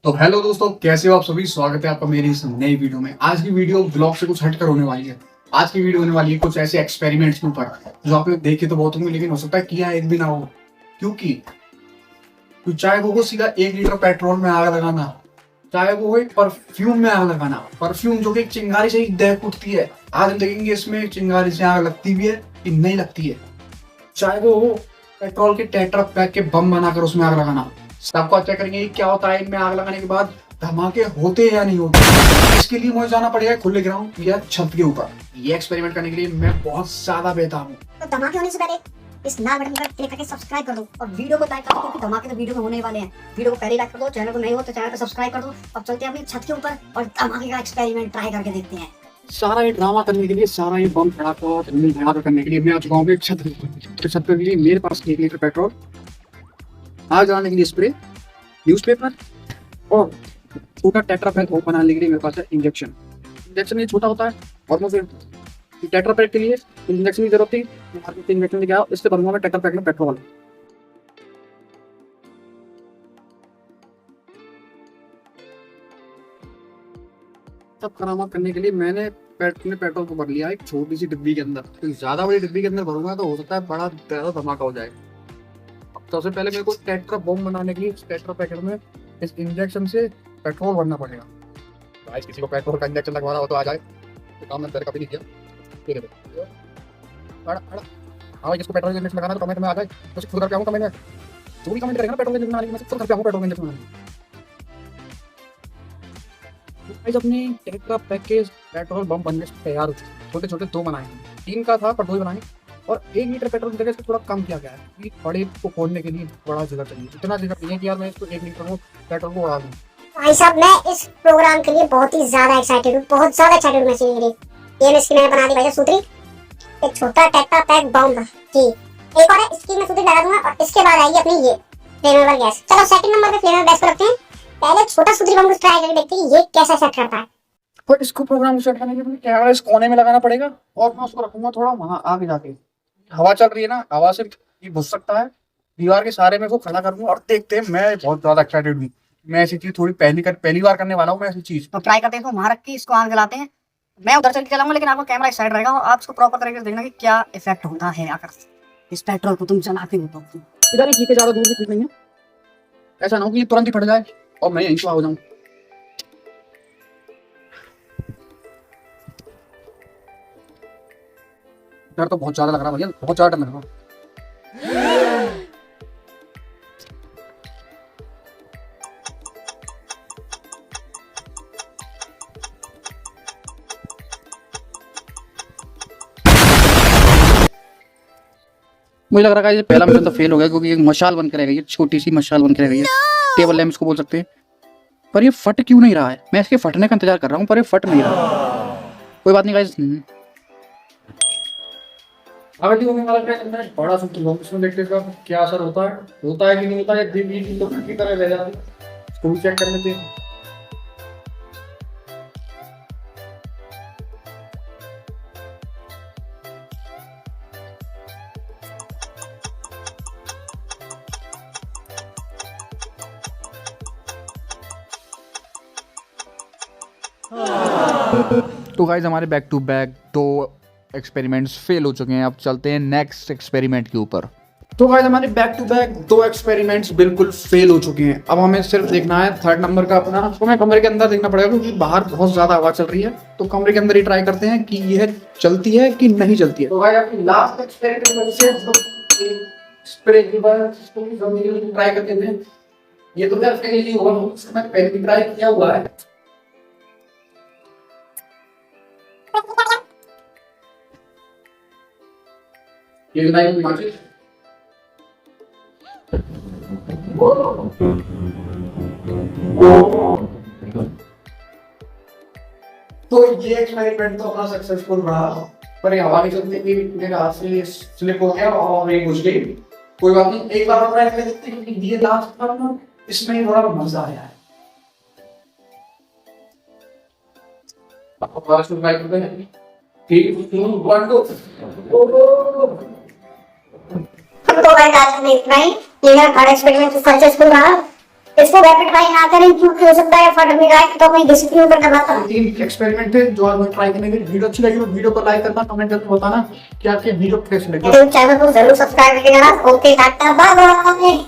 तो हेलो दोस्तों, कैसे हो आप सभी। स्वागत है आपका मेरी इस नई वीडियो में। आज की वीडियो ब्लॉग से कुछ हटकर होने वाली है। आज की वीडियो होने वाली है कुछ ऐसे एक्सपेरिमेंट्स के ऊपर जो आपने देखे तो बहुत होंगे, लेकिन हो सकता है किया एक भी ना हो। क्योंकि चाहे वो सीधा 1 लीटर पेट्रोल में आग लगाना, चाहे वो एक परफ्यूम में आग लगाना, परफ्यूम जो कि एक चिंगारी से ही दहक उठती है। आज हम देखेंगे इसमें चिंगारी से आग लगती भी है कि नहीं लगती है। चाहे वो पेट्रोल के टेट्रा पैक के बम बनाकर उसमें आग लगाना, सबको चेक करेंगे कि क्या होता है इनमें आग लगाने के बाद, धमाके होते हैं या नहीं होते। इसके लिए मुझे जाना पड़ेगा खुले ग्राउंड या छत के ऊपर। ये एक्सपेरिमेंट करने के लिए मैं बहुत ज्यादा बेताब हूँ। तो धमाके होने से पहले इस लाल बटन पर क्लिक करके सब्सक्राइब कर दो और वीडियो को लाइक कर दो, क्योंकि धमाके तो वीडियो में होने वाले हैं। वीडियो को पहले लाइक कर दो, चैनल को नहीं हो तो चैनल को सब्सक्राइब कर दो। अब चलते हैं अपनी छत के ऊपर और धमाके का एक्सपेरिमेंट ट्राई करके देखते हैं। सारा ये ड्रामा करने के लिए, सारा ये बम धड़ाका करने के लिए मैं आ चुका हूँ छत पे। लिए मेरे पास 1 लीटर पेट्रोल, आग जलाने के लिए स्प्रे, न्यूज़पेपर और छोटा टेट्रा पैक बनाने के लिए मेरे पास है इंजेक्शन ये छोटा होता है और मैं फिर टेट्रा पैक के लिए इंजेक्शन की जरूरत थी। मार्केट से इंजेक्शन लेके आया, इससे भरूंगा मैं टेट्रा पैक में पेट्रोल। सब करामात करने के लिए मैंने पेट्रोल को भर लिया एक छोटी सी डिब्बी के अंदर। तो ज्यादा बड़ी डिब्बी के अंदर भरूंगा तो हो सकता है बड़ा ज्यादा धमाका हो जाए। अब सबसे पहले मेरे को टेट्रा बम बनाने के लिए टेट्रा पैकेट में इस इंजेक्शन से पेट्रोल भरना पड़ेगा। गाइस, किसी को पेट्रोल का इंजेक्शन लगवाना हो तो आ जाए, तो काम मैंने कभी नहीं किया। ये देखो, हाँ, जिसको पेट्रोल इंजेक्शन लगाना है तो कमेंट में आ जाए। तो खुद करके आऊँ कमेंट में, जो भी कमेंट करेगा ना पेट्रोल इंजेक्शन लगाने में, खुद करके आऊँ पेट्रोल इंजेक्शन लगाने। अपनी टेट्रा पैक के पेट्रोल बम बनने से तैयार हो चुके। छोटे छोटे 2 बनाए हैं, 3 का था पर 2 ही बनाए और 1 लीटर पेट्रोल की जगह इसको थोड़ा कम किया गया है क्योंकि बड़े को खोलने के लिए बड़ा जगह चाहिए। इतना जगह नहीं है कि यार मैं इसको 1 लीटर में पेट्रोल को उड़ा दूँ। भाई साहब, मैं इस प्रोग्राम के लिए बहुत ही ज्यादा एक्साइटेड हूँ, बहुत ज्यादा एक्साइटेड मशीन के लिए। ये इसकी मैंने बना दी भाई सूत्री, एक छोटा टेट्रा पैक बम की। एक और है, इसकी मैं सूत्री लगा दूंगा और इसके बाद आएगी अपनी ये फ्लेमेबल गैस। चलो सेकंड नंबर पे फ्लेमेबल गैस को रखते हैं। पहले छोटा सूत्री बम को ट्राई करके देखते हैं ये कैसा सेट करता है। पर इसको प्रोग्राम सेट करने के लिए कैमरा इस कोने में लगाना पड़ेगा और मैं उसको रखूंगा थोड़ा वहां आगे जाके। हवा चल रही है ना, हवा से ये घुस सकता है दीवार के सहारे में, को खड़ा करूंगा और देखते हैं। मैं बहुत ज्यादा एक्साइटेड हूँ। मैं ऐसी चीज थोड़ी पहली बार करने वाला हूँ मैं ऐसी चीज। तो ट्राई करते हैं, वहां रख के इसको आग जलाते हैं। मैं उधर चल के चलाऊंगा, लेकिन आपको कैमरा इस साइड रहेगा और आप इसको प्रॉपर तरीके से देखना कि क्या इफेक्ट होता है अगर इस पेट्रोल को तुम जलाते हो तो। इधर ही ठीक है, ज्यादा दूर भी ठीक नहीं है। ऐसा ना हो कि ये तुरंत ही फट जाए और मैं यहीं हो जाऊं। डर तो बहुत ज्यादा लग रहा है भैया, बहुत ज्यादा डर लग रहा है। मुझे लग रहा है ये पहला मिशन तो फेल हो गया, क्योंकि एक मशाल बन कर रह गई है, छोटी सी मशाल बन कर रह गई है। टेबल लैंप इसको बोल सकते हैं। पर ये फट क्यों नहीं रहा है? मैं इसके फटने का इंतजार कर रहा हूँ पर ये फट नहीं रहा। कोई बात नहीं गाइस, बड़ा इसमें देखते हैं क्या असर होता है कि नहीं होता है। की तरह रह जाती है, इसको चेक कर लेते हैं। तो गाइस, हमारे back to back 2 experiments fail हो चुके हैं। अब चलते हैं नेक्स्ट एक्सपेरिमेंट के ऊपर। तो गाइस, हमारे बैक टू बैक 2 एक्सपेरिमेंट्स बिल्कुल फेल हो चुके हैं। अब हमें सिर्फ देखना है थर्ड नंबर का अपना। तो हमें कमरे के अंदर देखना पड़ेगा क्योंकि बाहर बहुत ज्यादा हवा चल रही है। तो कमरे के अंदर ही ट्राई करते हैं कि यह चलती है कि नहीं चलती है। तो गाइस, अपनी लास्ट एक्सपेरिमेंट से स्प्रे की बार ट्राई करते हैं। ये तो मैं पहले ही ट्राई किया हुआ है। ये लाइन माचिस तो ये एक्सपेरिमेंट तो अपना सक्सेसफुल रहा, पर ये हवा नहीं चलती कि मेरे हाथ से स्लिप हो गया और ये घुस गई। कोई बात नहीं, एक बार और ट्राई कर देखते हैं क्योंकि ये लास्ट बार ना इसमें थोड़ा मजा आया है। अब लास्ट ट्राई करते हैं। 3 2 1 2। तो गाइस, आज हमने इतना ही। ये मेरा थर्ड एक्सपेरिमेंट सक्सेसफुल रहा। इसको रैपिड फायर ना करें क्योंकि हो सकता है फट भी जाए, तो मैं डिसिप्लिन पर करना था। 3 एक्सपेरिमेंट थे जो आज मैं ट्राई करेंगे। वीडियो अच्छी लगी तो वीडियो को लाइक करना, कमेंट करके बताना कि आपके वीडियो कैसे लगे। चैनल को जरूर सब्सक्राइब करिएगा। Okay tata bye bye.